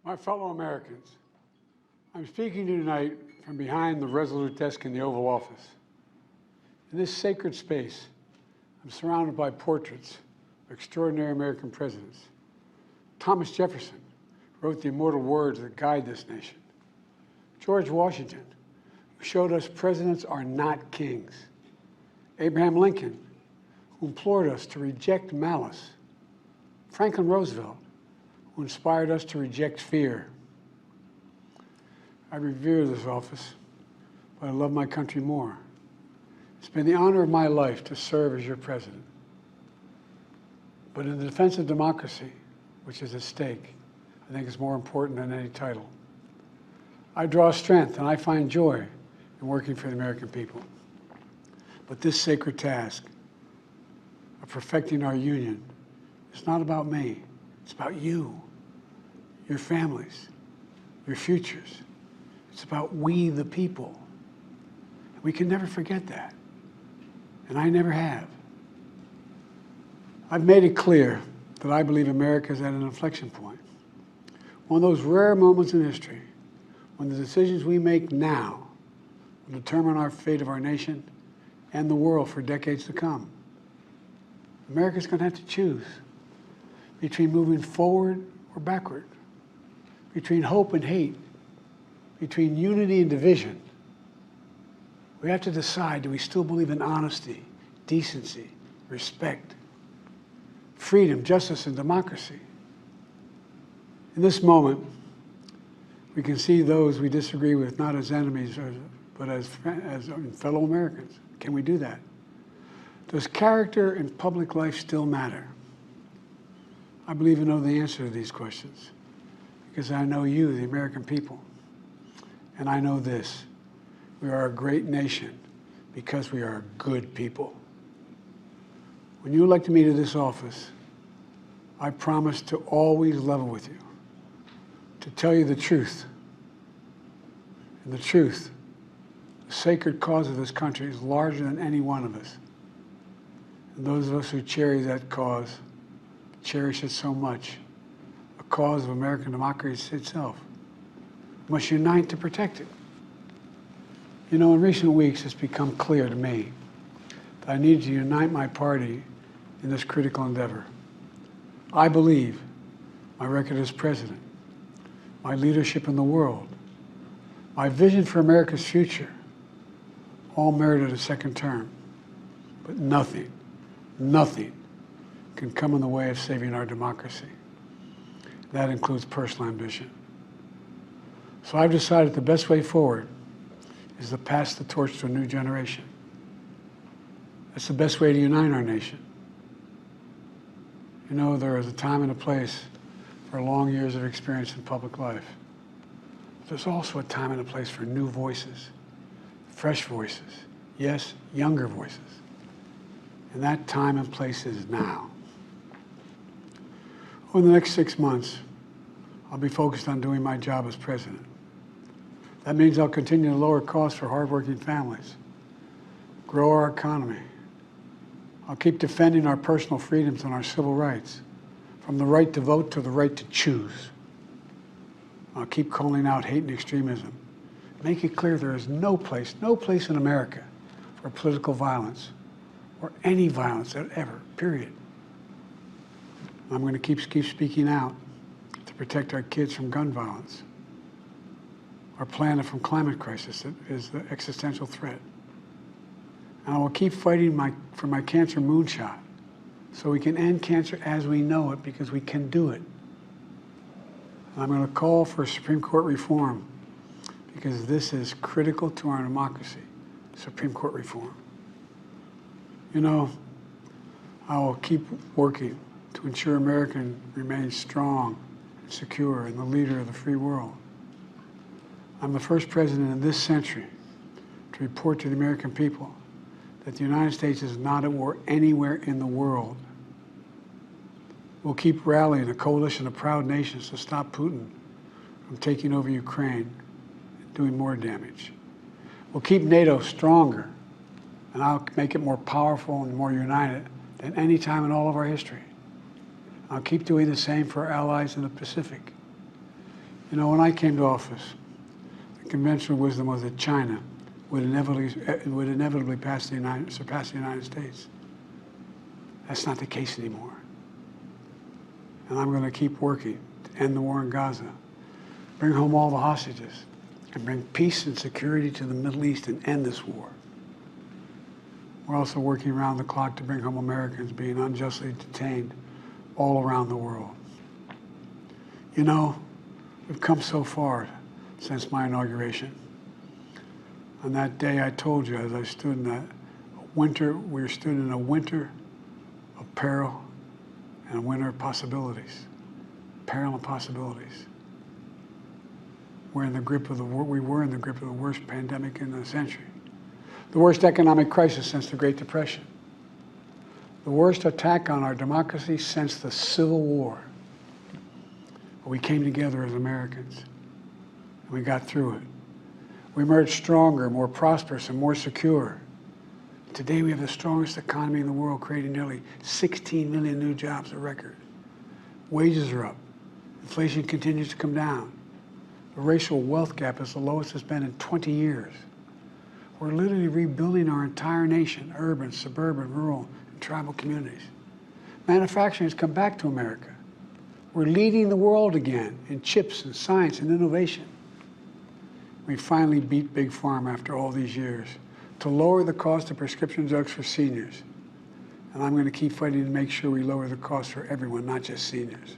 My fellow Americans, I'm speaking to you tonight from behind the resolute desk in the Oval Office. In this sacred space, I'm surrounded by portraits of extraordinary American presidents. Thomas Jefferson wrote the immortal words that guide this nation. George Washington, who showed us presidents are not kings. Abraham Lincoln, who implored us to reject malice. Franklin Roosevelt, who inspired us to reject fear. I revere this office, but I love my country more. It's been the honor of my life to serve as your president. But in the defense of democracy, which is at stake, I think it's more important than any title. I draw strength and I find joy in working for the American people. But this sacred task of perfecting our union is not about me. It's about you, your families, your futures. It's about we, the people. We can never forget that. And I never have. I've made it clear that I believe America is at an inflection point. One of those rare moments in history when the decisions we make now will determine our fate of our nation and the world for decades to come. America's going to have to choose between moving forward or backward, between hope and hate, between unity and division. We have to decide, do we still believe in honesty, decency, respect, freedom, justice, and democracy? In this moment, we can see those we disagree with not as enemies, but as fellow Americans. Can we do that? Does character in public life still matter? I believe I know the answer to these questions because I know you, the American people. And I know this, we are a great nation because we are good people. When you elected me to this office, I promised to always level with you, to tell you the truth. And the truth, the sacred cause of this country is larger than any one of us. And those of us who cherish that cause, cherish it so much, a cause of American democracy itself, must unite to protect it. You know, in recent weeks, it's become clear to me that I need to unite my party in this critical endeavor. I believe my record as president, my leadership in the world, my vision for America's future, all merited a second term. But nothing can come in the way of saving our democracy. That includes personal ambition. So I've decided the best way forward is to pass the torch to a new generation. That's the best way to unite our nation. You know, there is a time and a place for long years of experience in public life. But there's also a time and a place for new voices, fresh voices, yes, younger voices. And that time and place is now. Over the next 6 months, I'll be focused on doing my job as president. That means I'll continue to lower costs for hardworking families, grow our economy. I'll keep defending our personal freedoms and our civil rights, from the right to vote to the right to choose. I'll keep calling out hate and extremism. Make it clear there is no place in America for political violence or any violence ever, period. I'm going to keep speaking out to protect our kids from gun violence, our planet from climate crisis that is the existential threat. And I will keep fighting for my cancer moonshot so we can end cancer as we know it, because we can do it. And I'm going to call for Supreme Court reform because this is critical to our democracy, Supreme Court reform. You know, I will keep working to ensure America remains strong and secure and the leader of the free world. I'm the first president in this century to report to the American people that the United States is not at war anywhere in the world. We'll keep rallying a coalition of proud nations to stop Putin from taking over Ukraine and doing more damage. We'll keep NATO stronger, and I'll make it more powerful and more united than any time in all of our history. I'll keep doing the same for our allies in the Pacific. You know, when I came to office, the conventional wisdom was that China would inevitably surpass the United States. That's not the case anymore. And I'm going to keep working to end the war in Gaza, bring home all the hostages, and bring peace and security to the Middle East and end this war. We're also working around the clock to bring home Americans being unjustly detained all around the world. You know, we've come so far since my inauguration. On that day, I told you, as I stood in that winter, we stood in a winter of peril and a winter of possibilities. Peril and possibilities. We were in the grip of the worst pandemic in the century. The worst economic crisis since the Great Depression. The worst attack on our democracy since the Civil War. But we came together as Americans, and we got through it. We emerged stronger, more prosperous, and more secure. Today we have the strongest economy in the world, creating nearly 16 million new jobs, a record. Wages are up. Inflation continues to come down. The racial wealth gap is the lowest it's been in 20 years. We're literally rebuilding our entire nation, urban, suburban, rural, and tribal communities. Manufacturing has come back to America. We're leading the world again in chips and science and innovation. We finally beat Big Pharma after all these years to lower the cost of prescription drugs for seniors. And I'm going to keep fighting to make sure we lower the cost for everyone, not just seniors.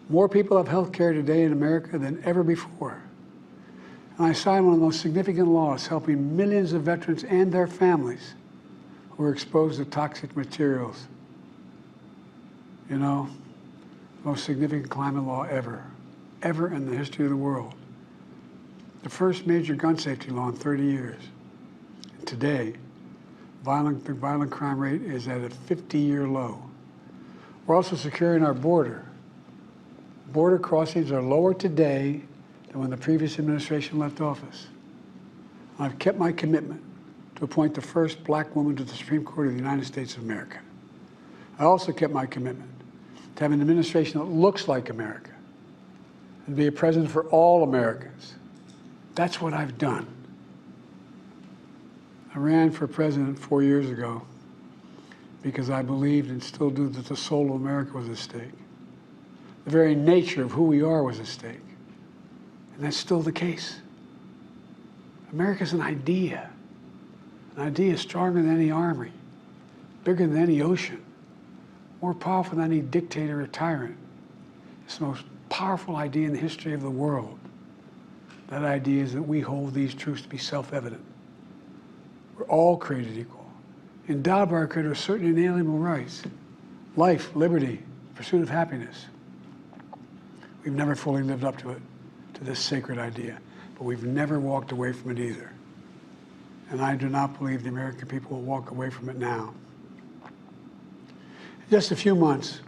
More people have health care today in America than ever before. And I signed one of the most significant laws helping millions of veterans and their families who are exposed to toxic materials. You know, the most significant climate law ever in the history of the world. The first major gun safety law in 30 years. And today, the violent crime rate is at a 50-year low. We're also securing our border. Border crossings are lower today than when the previous administration left office. I've kept my commitment to appoint the first black woman to the Supreme Court of the United States of America. I also kept my commitment to have an administration that looks like America and be a president for all Americans. That's what I've done. I ran for president 4 years ago because I believed and still do that the soul of America was at stake. The very nature of who we are was at stake. And that's still the case. America's an idea. An idea stronger than any army, bigger than any ocean, more powerful than any dictator or tyrant. It's the most powerful idea in the history of the world. That idea is that we hold these truths to be self-evident. We're all created equal, endowed by our Creator with certain inalienable rights: life, liberty, pursuit of happiness. We've never fully lived up to it, to this sacred idea, but we've never walked away from it either. And I do not believe the American people will walk away from it now. In just a few months,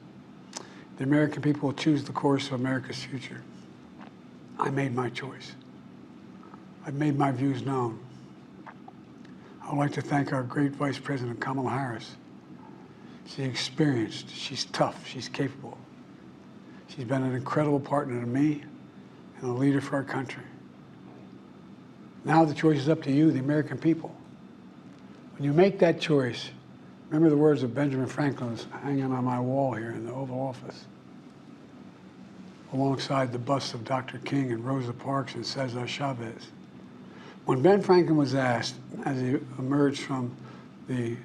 the American people will choose the course of America's future. I made my choice. I've made my views known. I would like to thank our great Vice President, Kamala Harris. She's experienced, she's tough, she's capable. She's been an incredible partner to me and a leader for our country. Now the choice is up to you, the American people. When you make that choice, remember the words of Benjamin Franklin hanging on my wall here in the Oval Office, alongside the busts of Dr. King and Rosa Parks and Cesar Chavez. When Ben Franklin was asked, as he emerged from the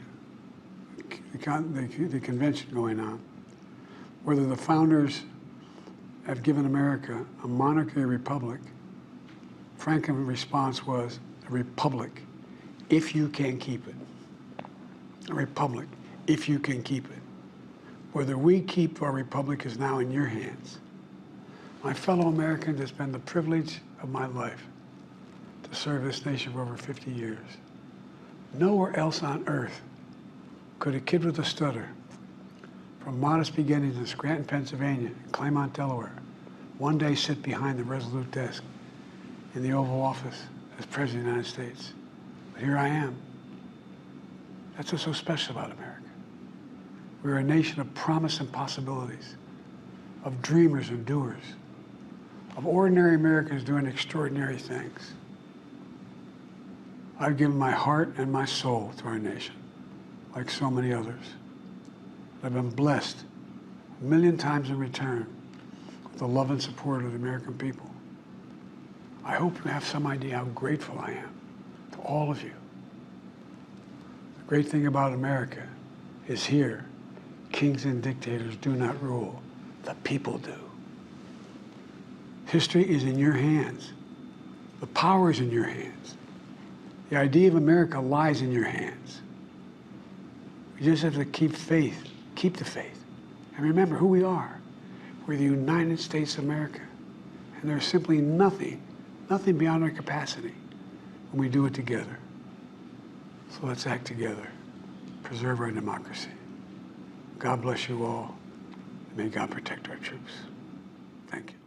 convention going on, whether the founders have given America a monarchy or republic, Franklin's response was, a republic, if you can keep it. A republic, if you can keep it. Whether we keep our republic is now in your hands. My fellow Americans, it's been the privilege of my life to serve this nation for over 50 years. Nowhere else on earth could a kid with a stutter, from modest beginnings in Scranton, Pennsylvania, and Claymont, Delaware, one day sit behind the resolute desk in the Oval Office as President of the United States. But here I am. That's what's so special about America. We're a nation of promise and possibilities, of dreamers and doers, of ordinary Americans doing extraordinary things. I've given my heart and my soul to our nation, like so many others. I've been blessed a million times in return with the love and support of the American people. I hope you have some idea how grateful I am to all of you. The great thing about America is here, kings and dictators do not rule, the people do. History is in your hands. The power is in your hands. The idea of America lies in your hands. We just have to keep faith, keep the faith, and remember who we are. We're the United States of America, and there's simply nothing beyond our capacity when we do it together. So let's act together, preserve our democracy. God bless you all, and may God protect our troops. Thank you.